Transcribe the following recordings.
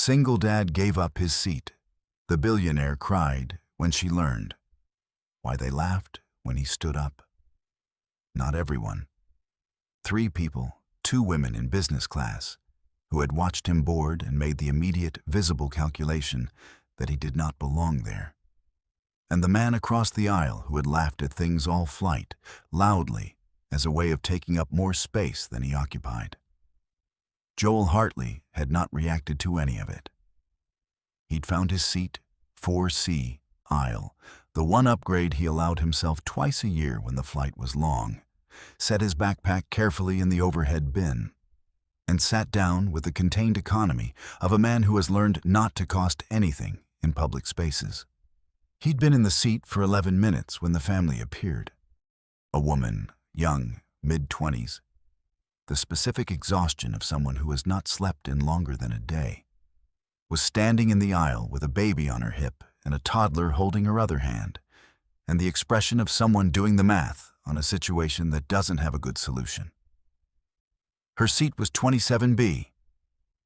Single dad gave up his seat. The billionaire cried when she learned. Why they laughed when he stood up. Not everyone. 3 people, 2 women in business class, who had watched him board and made the immediate, visible calculation that he did not belong there. And the man across the aisle who had laughed at things all flight, loudly, as a way of taking up more space than he occupied. Joel Hartley had not reacted to any of it. He'd found his seat, 4C, aisle, the one upgrade he allowed himself twice a year when the flight was long, set his backpack carefully in the overhead bin, and sat down with the contained economy of a man who has learned not to cost anything in public spaces. He'd been in the seat for 11 minutes when the family appeared. A woman, young, mid-20s. The specific exhaustion of someone who has not slept in longer than a day, was standing in the aisle with a baby on her hip and a toddler holding her other hand, and the expression of someone doing the math on a situation that doesn't have a good solution. Her seat was 27B.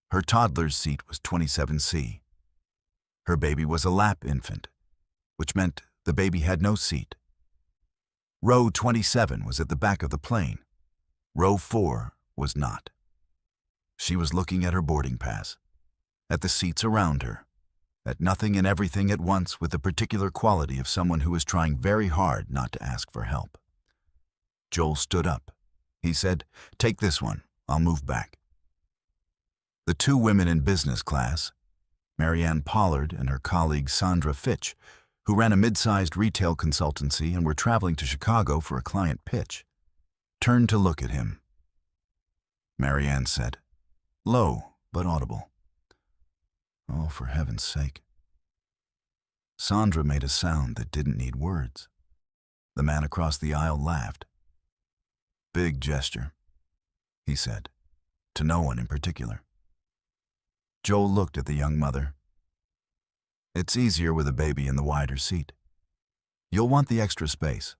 Her toddler's seat was 27C. Her baby was a lap infant, which meant the baby had no seat. Row 27 was at the back of the plane. Row 4 was not. She was looking at her boarding pass, at the seats around her, at nothing and everything at once with the particular quality of someone who is trying very hard not to ask for help. Joel stood up. He said, "Take this one, I'll move back." The 2 women in business class, Marianne Pollard and her colleague Sandra Fitch, who ran a mid-sized retail consultancy and were traveling to Chicago for a client pitch, turned to look at him. Marianne said, low but audible, "Oh, for heaven's sake." Sandra made a sound that didn't need words. The man across the aisle laughed. "Big gesture," he said, to no one in particular. Joel looked at the young mother. "It's easier with a baby in the wider seat. You'll want the extra space."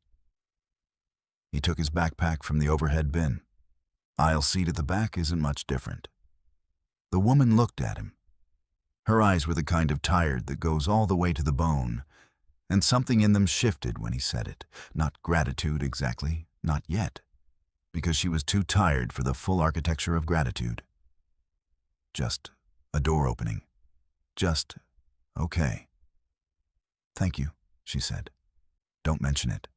He took his backpack from the overhead bin. Aisle seat at the back isn't much different. The woman looked at him. Her eyes were the kind of tired that goes all the way to the bone, and something in them shifted when he said it. Not gratitude exactly, not yet, because she was too tired for the full architecture of gratitude. Just a door opening. Just, okay. "Thank you," she said. "Don't mention it."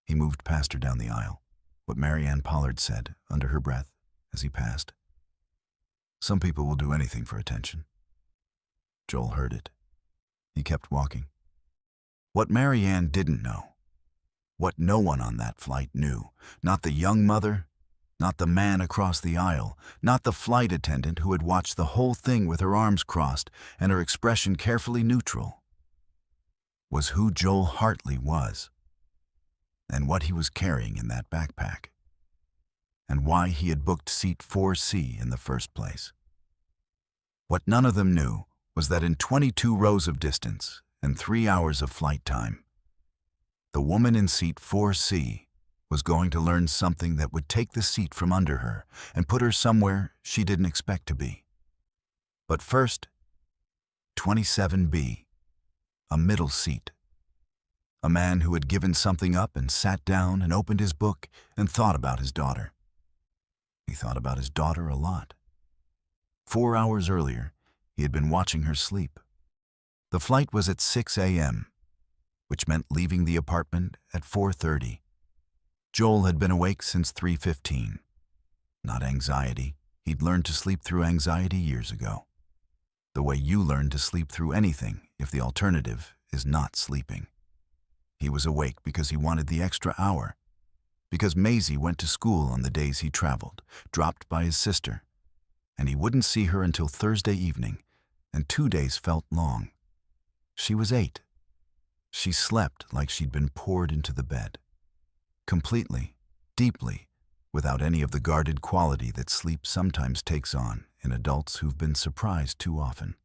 He moved past her down the aisle, what Marianne Pollard said under her breath as he passed. "Some people will do anything for attention." Joel heard it. He kept walking. What Marianne didn't know, what no one on that flight knew, not the young mother, not the man across the aisle, not the flight attendant who had watched the whole thing with her arms crossed and her expression carefully neutral, was who Joel Hartley was, and what he was carrying in that backpack, and why he had booked seat 4C in the first place. What none of them knew was that in 22 rows of distance and 3 hours of flight time, the woman in seat 4C was going to learn something that would take the seat from under her and put her somewhere she didn't expect to be. But first, 27B, a middle seat. A man who had given something up and sat down and opened his book and thought about his daughter. He thought about his daughter a lot. 4 hours earlier, he had been watching her sleep. The flight was at 6 a.m., which meant leaving the apartment at 4:30. Joel had been awake since 3:15. Not anxiety. He'd learned to sleep through anxiety years ago. The way you learn to sleep through anything if the alternative is not sleeping. He was awake because he wanted the extra hour, because Maisie went to school on the days he traveled, dropped by his sister, and he wouldn't see her until Thursday evening, and 2 days felt long. She was 8. She slept like she'd been poured into the bed. Completely, deeply, without any of the guarded quality that sleep sometimes takes on in adults who've been surprised too often.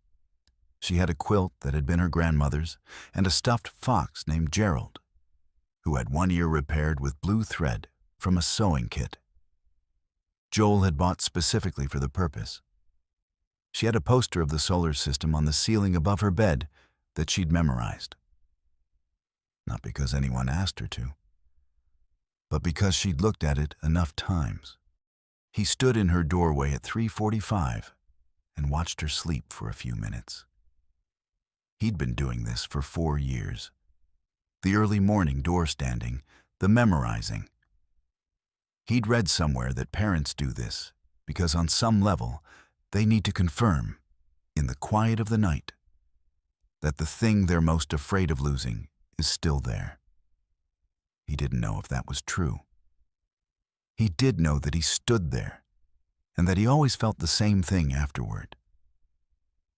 She had a quilt that had been her grandmother's and a stuffed fox named Gerald, who had one ear repaired with blue thread from a sewing kit Joel had bought specifically for the purpose. She had a poster of the solar system on the ceiling above her bed that she'd memorized. Not because anyone asked her to, but because she'd looked at it enough times. He stood in her doorway at 3:45 and watched her sleep for a few minutes. He'd been doing this for 4 years. The early morning door standing, the memorizing. He'd read somewhere that parents do this because on some level they need to confirm, in the quiet of the night, that the thing they're most afraid of losing is still there. He didn't know if that was true. He did know that he stood there, and that he always felt the same thing afterward.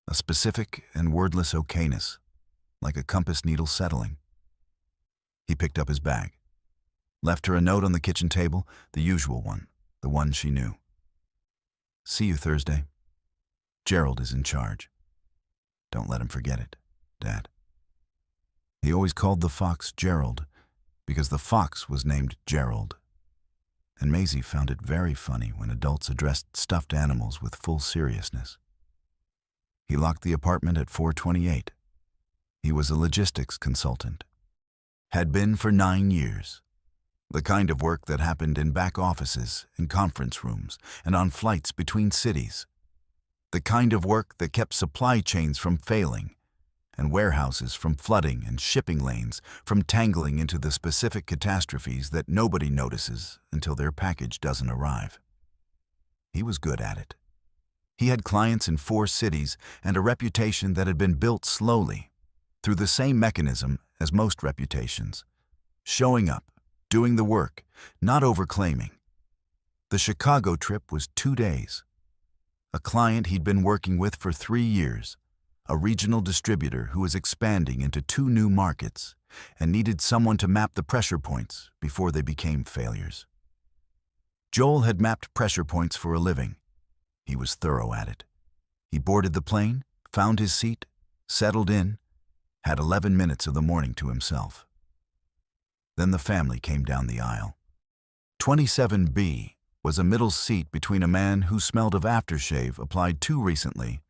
A specific and wordless okayness, like a compass needle settling. He picked up his bag, left her a note on the kitchen table, the usual one, the one she knew. See you Thursday. Gerald is in charge. Don't let him forget it, Dad. He always called the fox Gerald because the fox was named Gerald. And Maisie found it very funny when adults addressed stuffed animals with full seriousness. He locked the apartment at 4:28. He was a logistics consultant. Had been for 9 years. The kind of work that happened in back offices, in conference rooms, and on flights between cities. The kind of work that kept supply chains from failing, and warehouses from flooding and shipping lanes from tangling into the specific catastrophes that nobody notices until their package doesn't arrive. He was good at it. He had clients in 4 cities and a reputation that had been built slowly, through the same mechanism as most reputations. Showing up, doing the work, not overclaiming. The Chicago trip was 2 days. A client he'd been working with for 3 years, a regional distributor who was expanding into 2 new markets and needed someone to map the pressure points before they became failures. Joel had mapped pressure points for a living. He was thorough at it. He boarded the plane, found his seat, settled in, had 11 minutes of the morning to himself. Then the family came down the aisle. 27B was a middle seat between a man who smelled of aftershave applied too recently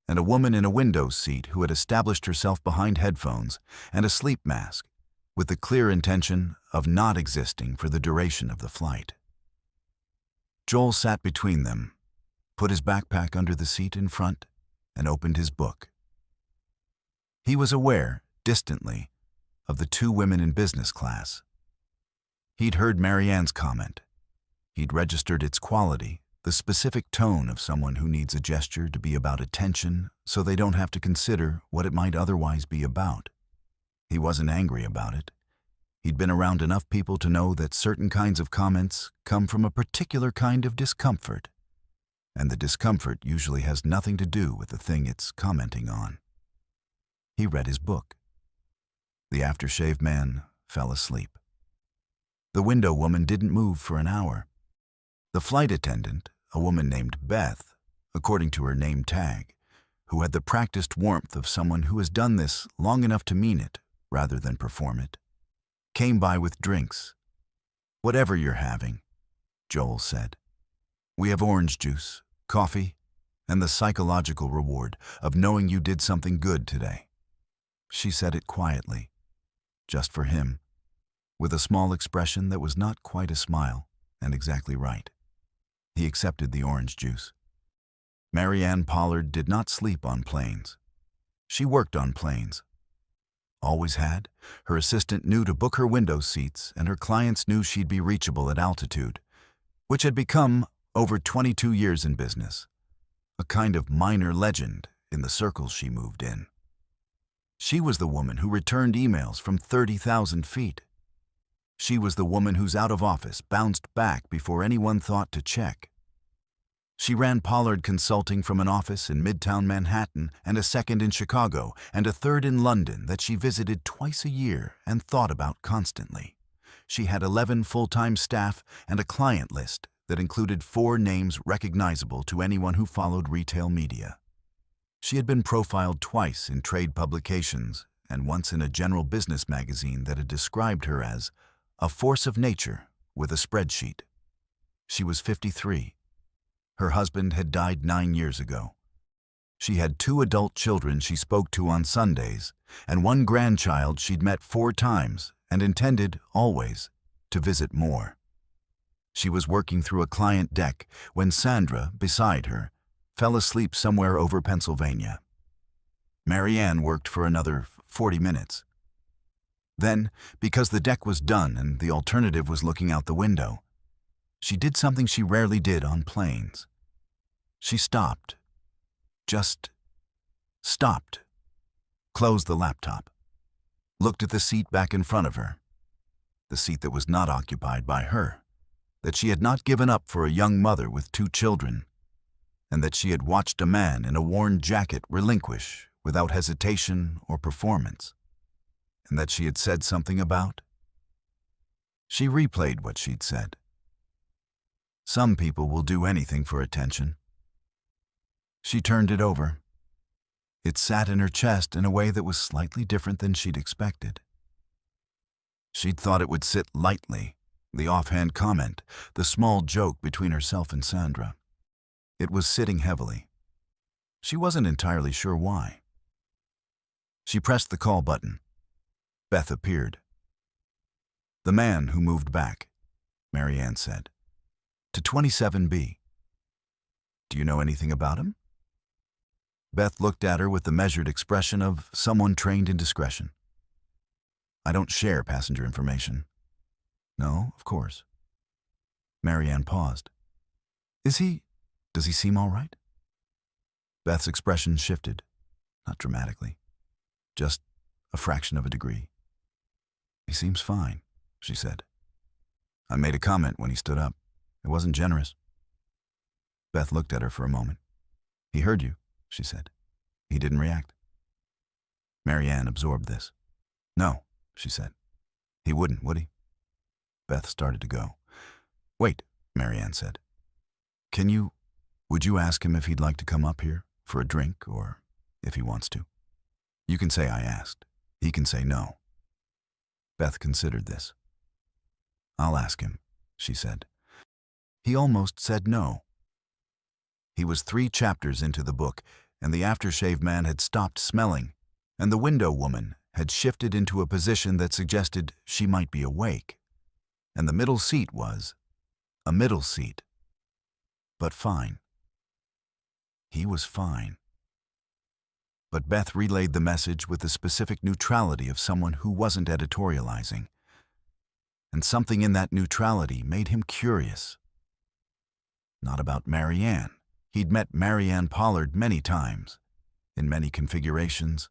and a woman in a window seat who had established herself behind headphones and a sleep mask with the clear intention of not existing for the duration of the flight. Joel sat between them, put his backpack under the seat in front, and opened his book. He was aware, distantly, of the 2 women in business class. He'd heard Marianne's comment. He'd registered its quality, the specific tone of someone who needs a gesture to be about attention so they don't have to consider what it might otherwise be about. He wasn't angry about it. He'd been around enough people to know that certain kinds of comments come from a particular kind of discomfort, and the discomfort usually has nothing to do with the thing it's commenting on. He read his book. The aftershave man fell asleep. The window woman didn't move for an hour. The flight attendant, a woman named Beth, according to her name tag, who had the practiced warmth of someone who has done this long enough to mean it rather than perform it, came by with drinks. "Whatever you're having," Joel said. "We have orange juice, coffee, and the psychological reward of knowing you did something good today." She said it quietly, just for him, with a small expression that was not quite a smile and exactly right. He accepted the orange juice. Marianne Pollard did not sleep on planes. She worked on planes. Always had. Her assistant knew to book her window seats, and her clients knew she'd be reachable at altitude, which had become, over 22 years in business, a kind of minor legend in the circles she moved in. She was the woman who returned emails from 30,000 feet. She was the woman whose out of office bounced back before anyone thought to check. She ran Pollard Consulting from an office in Midtown Manhattan and a second in Chicago and a third in London that she visited twice a year and thought about constantly. She had 11 full-time staff and a client list that included 4 names recognizable to anyone who followed retail media. She had been profiled twice in trade publications and once in a general business magazine that had described her as a force of nature with a spreadsheet. She was 53. Her husband had died 9 years ago. She had 2 adult children she spoke to on Sundays, and 1 grandchild she'd met 4 times and intended, always, to visit more. She was working through a client deck when Sandra, beside her, fell asleep somewhere over Pennsylvania. Marianne worked for another 40 minutes. Then, because the deck was done and the alternative was looking out the window, she did something she rarely did on planes. She stopped. Just stopped. Closed the laptop. Looked at the seat back in front of her. The seat that was not occupied by her. That she had not given up for a young mother with 2 children. And that she had watched a man in a worn jacket relinquish without hesitation or performance. And that she had said something about. She replayed what she'd said. Some people will do anything for attention. She turned it over. It sat in her chest in a way that was slightly different than she'd expected. She'd thought it would sit lightly, the offhand comment, the small joke between herself and Sandra. It was sitting heavily. She wasn't entirely sure why. She pressed the call button. Beth appeared. "The man who moved back," Marianne said, "to 27B. Do you know anything about him?" Beth looked at her with the measured expression of someone trained in discretion. "I don't share passenger information." "No, of course." Marianne paused. Does he seem all right?" Beth's expression shifted, not dramatically, just a fraction of a degree. "He seems fine," she said. "I made a comment when he stood up. It wasn't generous." Beth looked at her for a moment. "He heard you," she said. "He didn't react." Marianne absorbed this. "No," she said. "He wouldn't, would he?" Beth started to go. "Wait," Marianne said. Would you ask him if he'd like to come up here for a drink or if he wants to? You can say I asked. He can say no." Beth considered this. "I'll ask him," she said. He almost said no. He was 3 chapters into the book, and the aftershave man had stopped smelling, and the window woman had shifted into a position that suggested she might be awake, and the middle seat was a middle seat. But fine. He was fine. But Beth relayed the message with the specific neutrality of someone who wasn't editorializing. And something in that neutrality made him curious. Not about Marianne. He'd met Marianne Pollard many times, in many configurations,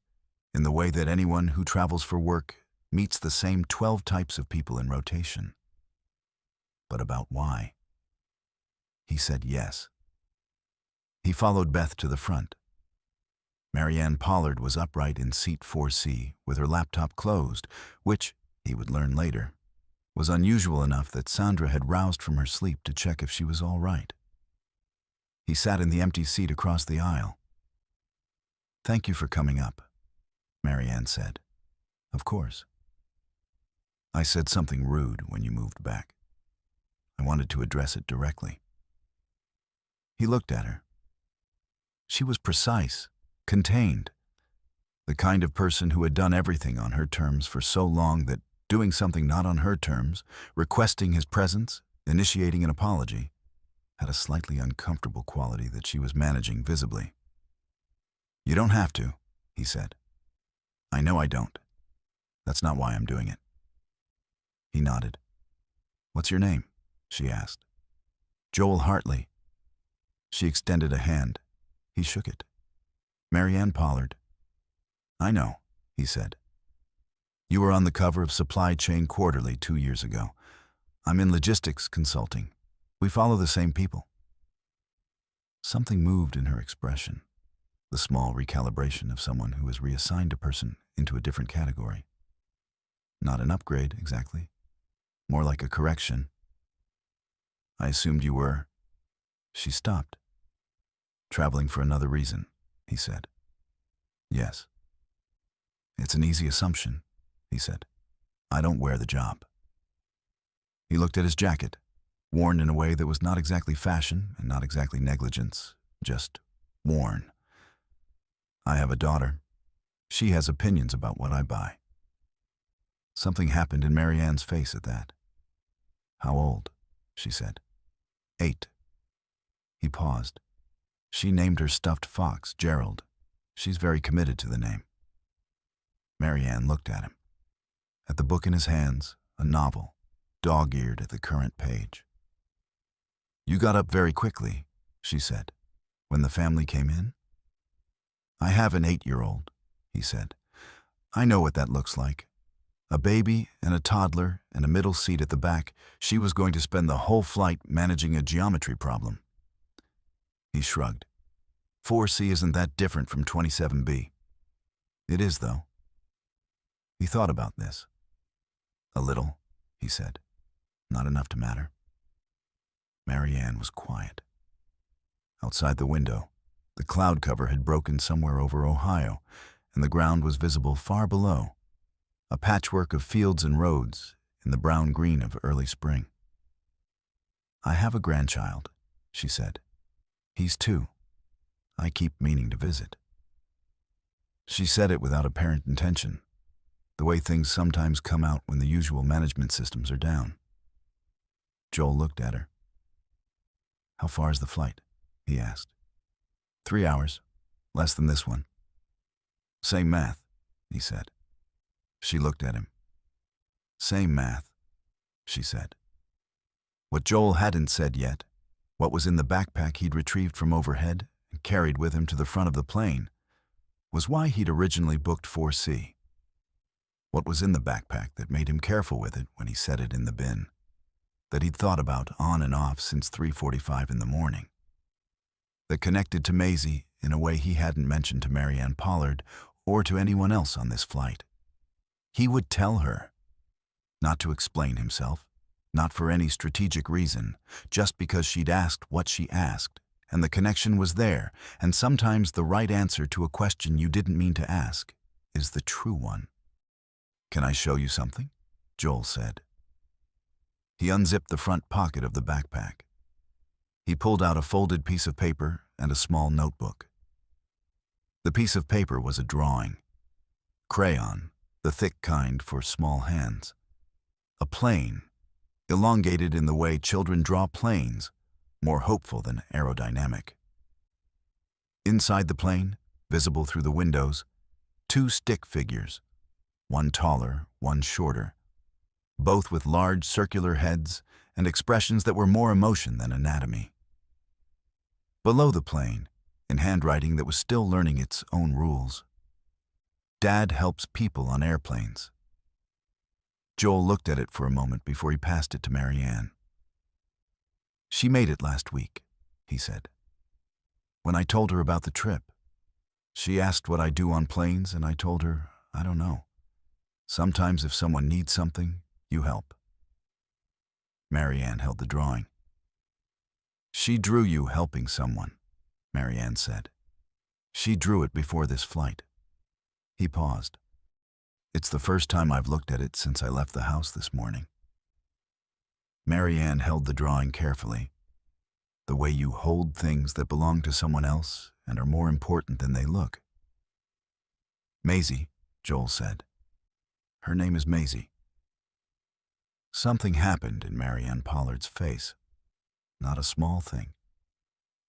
in the way that anyone who travels for work meets the same 12 types of people in rotation. But about why? He said yes. He followed Beth to the front. Marianne Pollard was upright in seat 4C with her laptop closed, which, he would learn later, was unusual enough that Sandra had roused from her sleep to check if she was all right. He sat in the empty seat across the aisle. "Thank you for coming up," Marianne said. "Of course. I said something rude when you moved back. I wanted to address it directly." He looked at her. She was precise, contained, the kind of person who had done everything on her terms for so long that doing something not on her terms, requesting his presence, initiating an apology, had a slightly uncomfortable quality that she was managing visibly. "You don't have to," he said. "I know I don't. That's not why I'm doing it." He nodded. "What's your name?" she asked. "Joel Hartley." She extended a hand. He shook it. "Marianne Pollard." "I know," he said. "You were on the cover of Supply Chain Quarterly 2 years ago. I'm in logistics consulting. We follow the same people." Something moved in her expression, the small recalibration of someone who has reassigned a person into a different category. Not an upgrade, exactly. More like a correction. "I assumed you were..." She stopped. "Traveling for another reason," he said. "Yes." "It's an easy assumption," he said. "I don't wear the job." He looked at his jacket, worn in a way that was not exactly fashion and not exactly negligence, just worn. I have a daughter. She has opinions about what I buy. Something happened in Marianne's face at that. How old? She said. 8. He paused. She named her stuffed fox, Gerald. She's very committed to the name. Marianne looked at him. At the book in his hands, a novel, dog-eared at the current page. You got up very quickly, she said, when the family came in. I have an 8-year-old, he said. I know what that looks like. A baby and a toddler and a middle seat at the back. She was going to spend the whole flight managing a geometry problem. He shrugged. 4C isn't that different from 27B. It is, though. He thought about this. A little, he said. Not enough to matter. Marianne was quiet. Outside the window, the cloud cover had broken somewhere over Ohio, and the ground was visible far below, a patchwork of fields and roads in the brown-green of early spring. I have a grandchild, she said. He's 2. I keep meaning to visit. She said it without apparent intention, the way things sometimes come out when the usual management systems are down. Joel looked at her. How far is the flight? He asked. 3 hours, less than this one. Same math, he said. She looked at him. Same math, she said. What Joel hadn't said yet, what was in the backpack he'd retrieved from overhead and carried with him to the front of the plane, was why he'd originally booked 4C. What was in the backpack that made him careful with it when he set it in the bin, that he'd thought about on and off since 3:45 in the morning, that connected to Maisie in a way he hadn't mentioned to Marianne Pollard or to anyone else on this flight. He would tell her, not to explain himself, not for any strategic reason, just because she'd asked what she asked, and the connection was there, and sometimes the right answer to a question you didn't mean to ask is the true one. Can I show you something? Joel said. He unzipped the front pocket of the backpack. He pulled out a folded piece of paper and a small notebook. The piece of paper was a drawing. Crayon, the thick kind for small hands. A plane, elongated in the way children draw planes, more hopeful than aerodynamic. Inside the plane, visible through the windows, 2 stick figures, one taller, one shorter, both with large circular heads and expressions that were more emotion than anatomy. Below the plane, in handwriting that was still learning its own rules, Dad helps people on airplanes. Joel looked at it for a moment before he passed it to Marianne. She made it last week, he said. When I told her about the trip, she asked what I do on planes, and I told her, I don't know. Sometimes if someone needs something, you help. Marianne held the drawing. She drew you helping someone, Marianne said. She drew it before this flight. He paused. It's the first time I've looked at it since I left the house this morning. Marianne held the drawing carefully, the way you hold things that belong to someone else and are more important than they look. Maisie, Joel said. Her name is Maisie. Something happened in Marianne Pollard's face. Not a small thing.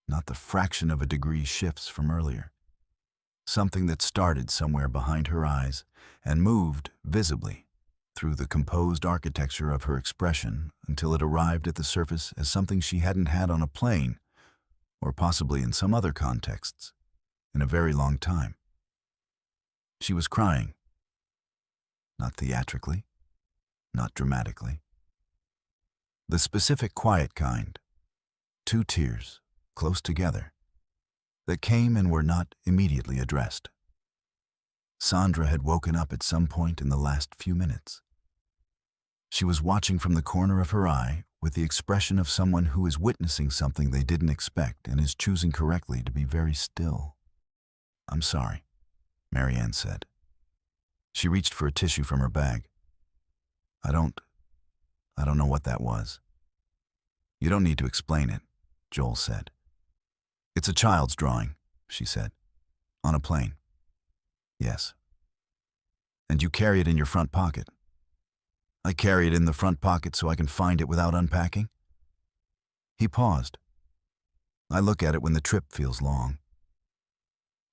Not the fraction of a degree shifts from earlier. Something that started somewhere behind her eyes and moved visibly through the composed architecture of her expression until it arrived at the surface as something she hadn't had on a plane, or possibly in some other contexts, in a very long time. She was crying. Not theatrically, not dramatically. The specific quiet kind, 2 tears, close together, that came and were not immediately addressed. Sandra had woken up at some point in the last few minutes. She was watching from the corner of her eye with the expression of someone who is witnessing something they didn't expect and is choosing correctly to be very still. I'm sorry, Marianne said. She reached for a tissue from her bag. I don't know what that was. You don't need to explain it, Joel said. It's a child's drawing, she said, on a plane. Yes. And you carry it in your front pocket. I carry it in the front pocket so I can find it without unpacking. He paused. I look at it when the trip feels long.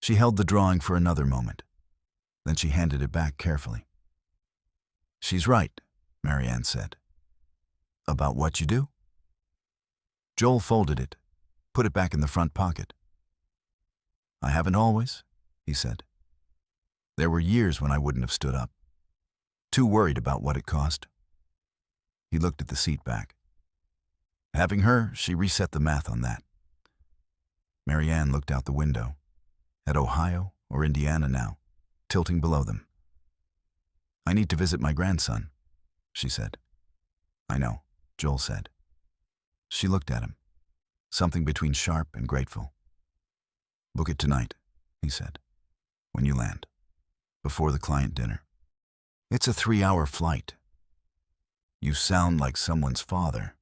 She held the drawing for another moment. Then she handed it back carefully. She's right, Marianne said. About what you do? Joel folded it, put it back in the front pocket. I haven't always, he said. There were years when I wouldn't have stood up. Too worried about what it cost. He looked at the seat back. Having her, she reset the math on that. Marianne looked out the window, at Ohio or Indiana now, tilting below them. I need to visit my grandson, she said. I know, Joel said. She looked at him, something between sharp and grateful. Book it tonight, he said, when you land, before the client dinner. It's a 3-hour flight. You sound like someone's father.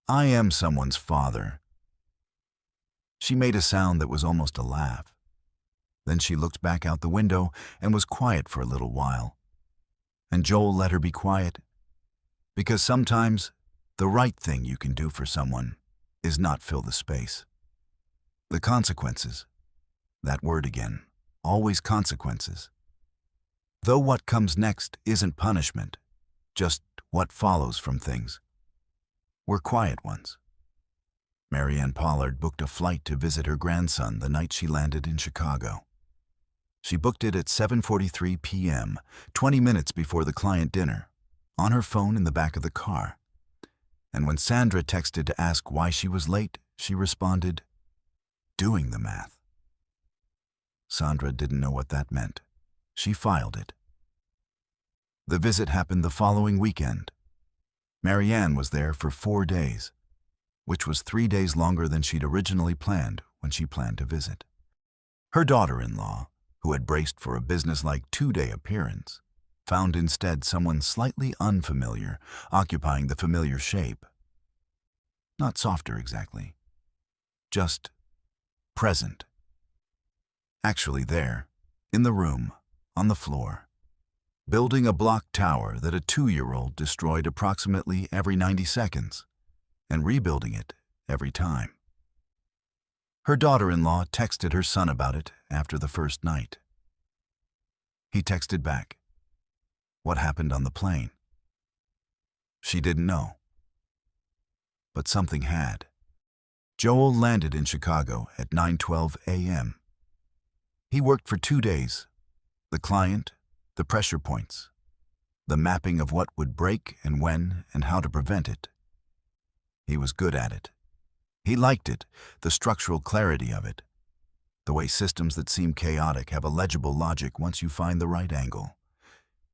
I am someone's father. She made a sound that was almost a laugh. Then she looked back out the window and was quiet for a little while. And Joel let her be quiet, because sometimes the right thing you can do for someone is not fill the space. The consequences, that word again, always consequences. Though what comes next isn't punishment, just what follows from things. We're quiet ones. Marianne Pollard booked a flight to visit her grandson the night she landed in Chicago. She booked it at 7:43 p.m., 20 minutes before the client dinner, on her phone in the back of the car. And when Sandra texted to ask why she was late, she responded, doing the math. Sandra didn't know what that meant. She filed it. The visit happened the following weekend. Marianne was there for 4 days, which was 3 days longer than she'd originally planned when she planned to visit. Her daughter-in-law, who had braced for a businesslike 2-day appearance, found instead someone slightly unfamiliar, occupying the familiar shape. Not softer exactly, just present. Actually there, in the room, on the floor, building a block tower that a 2-year-old destroyed approximately every 90 seconds, and rebuilding it every time. Her daughter-in-law texted her son about it after the first night. He texted back, what happened on the plane? She didn't know. But something had. Joel landed in Chicago at 9:12 a.m. He worked for 2 days. The client, the pressure points, the mapping of what would break and when and how to prevent it. He was good at it. He liked it, the structural clarity of it, the way systems that seem chaotic have a legible logic once you find the right angle.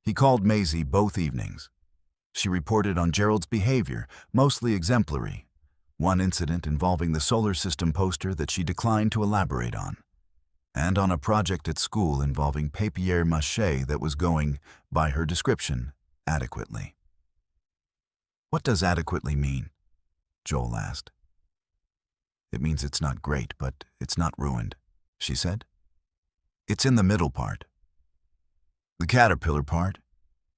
He called Maisie both evenings. She reported on Gerald's behavior, mostly exemplary, one incident involving the solar system poster that she declined to elaborate on, and on a project at school involving papier-mâché that was going, by her description, adequately. What does adequately mean? Joel asked. It means it's not great, but it's not ruined, she said. It's in the middle part. The caterpillar part,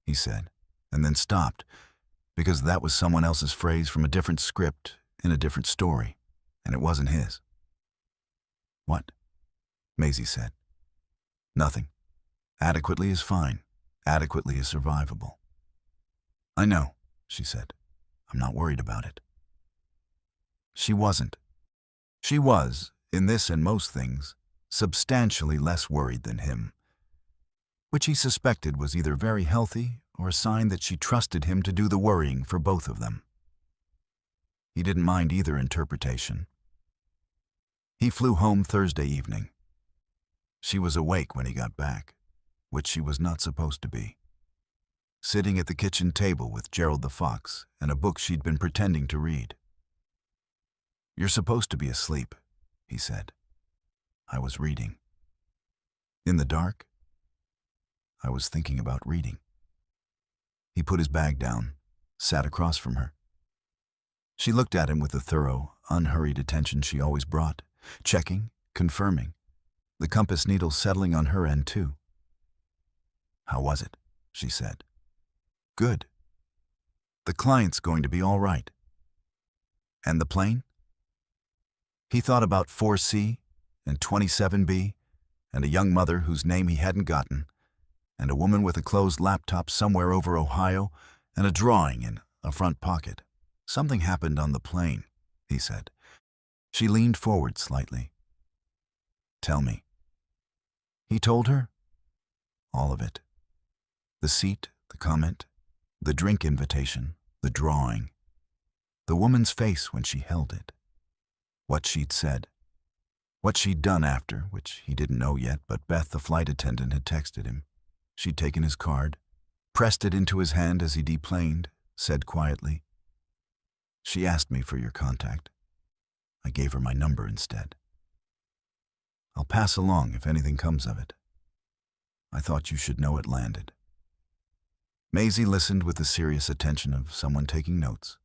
he said, and then stopped, because that was someone else's phrase from a different script in a different story, and it wasn't his. What? Maisie said. Nothing. Adequately is fine. Adequately is survivable. I know, she said. I'm not worried about it. She wasn't. She was, in this and most things, substantially less worried than him, which he suspected was either very healthy or a sign that she trusted him to do the worrying for both of them. He didn't mind either interpretation. He flew home Thursday evening. She was awake when he got back, which she was not supposed to be, sitting at the kitchen table with Gerald the fox and a book she'd been pretending to read. You're supposed to be asleep, he said. I was reading. In the dark? I was thinking about reading. He put his bag down, sat across from her. She looked at him with the thorough, unhurried attention she always brought, checking, confirming, the compass needle settling on her end too. How was it? She said. Good. The client's going to be all right. And the plane? He thought about 4C and 27B and a young mother whose name he hadn't gotten, and a woman with a closed laptop somewhere over Ohio and a drawing in a front pocket. Something happened on the plane, he said. She leaned forward slightly. Tell me. He told her. All of it. The seat, the comment, the drink invitation, the drawing, the woman's face when she held it, what she'd said, what she'd done after, which he didn't know yet, but Beth, the flight attendant, had texted him. She'd taken his card, pressed it into his hand as he deplaned, said quietly, She asked me for your contact. I gave her my number instead. I'll pass along if anything comes of it. I thought you should know it landed. Maisie listened with the serious attention of someone taking notes.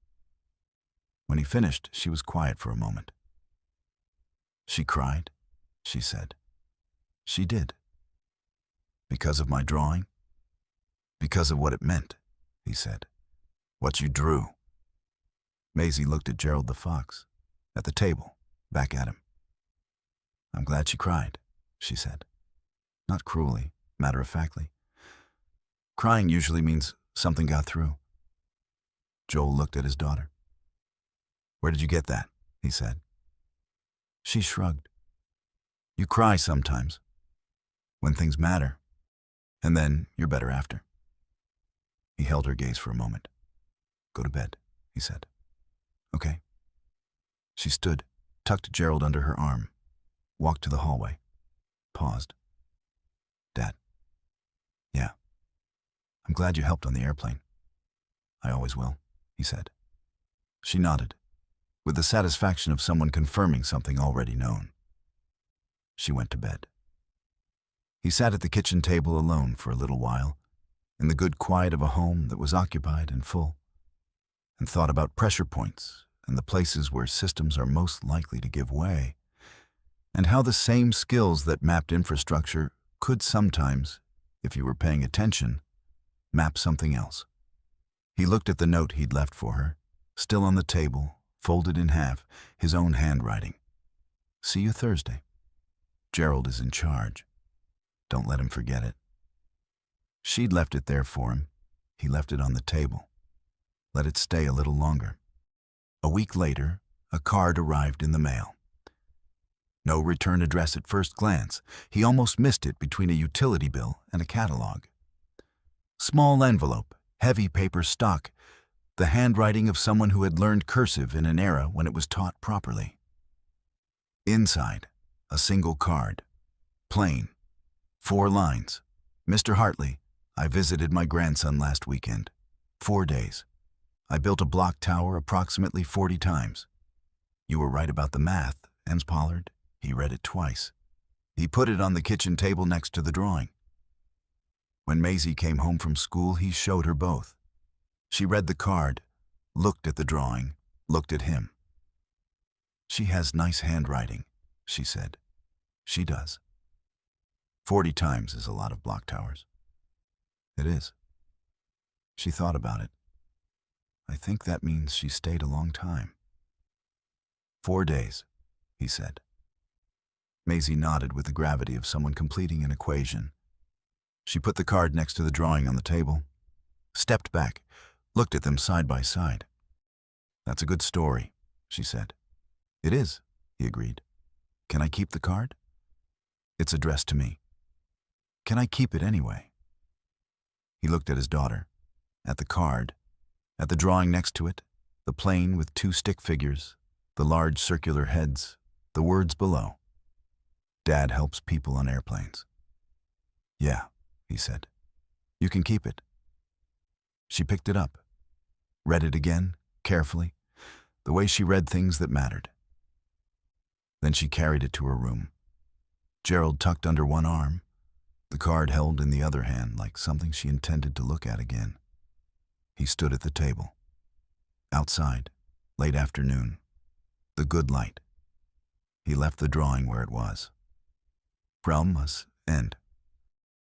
When he finished, she was quiet for a moment. She cried, she said. She did. Because of my drawing? Because of what it meant, he said. What you drew. Maisie looked at Gerald the fox, at the table, back at him. I'm glad she cried, she said. Not cruelly, matter-of-factly. Crying usually means something got through. Joel looked at his daughter. Where did you get that? He said. She shrugged. You cry sometimes, when things matter, and then you're better after. He held her gaze for a moment. Go to bed, he said. Okay. She stood, tucked Gerald under her arm, walked to the hallway, paused. Dad. Yeah. I'm glad you helped on the airplane. I always will, he said. She nodded, with the satisfaction of someone confirming something already known. She went to bed. He sat at the kitchen table alone for a little while, in the good quiet of a home that was occupied and full, and thought about pressure points and the places where systems are most likely to give way, and how the same skills that mapped infrastructure could sometimes, if you were paying attention, map something else. He looked at the note he'd left for her, still on the table, folded in half, his own handwriting. See you Thursday. Gerald is in charge. Don't let him forget it. She'd left it there for him. He left it on the table. Let it stay a little longer. A week later, a card arrived in the mail. No return address at first glance. He almost missed it between a utility bill and a catalog. Small envelope, heavy paper stock, the handwriting of someone who had learned cursive in an era when it was taught properly. Inside, a single card, plain, 4 lines. Mr. Hartley, I visited my grandson last weekend. 4 days. I built a block tower approximately 40 times. You were right about the math, Ems Pollard. He read it twice. He put it on the kitchen table next to the drawing. When Maisie came home from school, he showed her both. She read the card, looked at the drawing, looked at him. She has nice handwriting, she said. She does. 40 times is a lot of block towers. It is. She thought about it. I think that means she stayed a long time. 4 days, he said. Maisie nodded with the gravity of someone completing an equation. She put the card next to the drawing on the table, stepped back, looked at them side by side. That's a good story, she said. It is, he agreed. Can I keep the card? It's addressed to me. Can I keep it anyway? He looked at his daughter, at the card, at the drawing next to it, the plane with 2 stick figures, the large circular heads, the words below. Dad helps people on airplanes. Yeah, he said. You can keep it. She picked it up, read it again, carefully, the way she read things that mattered. Then she carried it to her room. Gerald tucked under one arm, the card held in the other hand like something she intended to look at again. He stood at the table. Outside, late afternoon, the good light. He left the drawing where it was. Realm must end.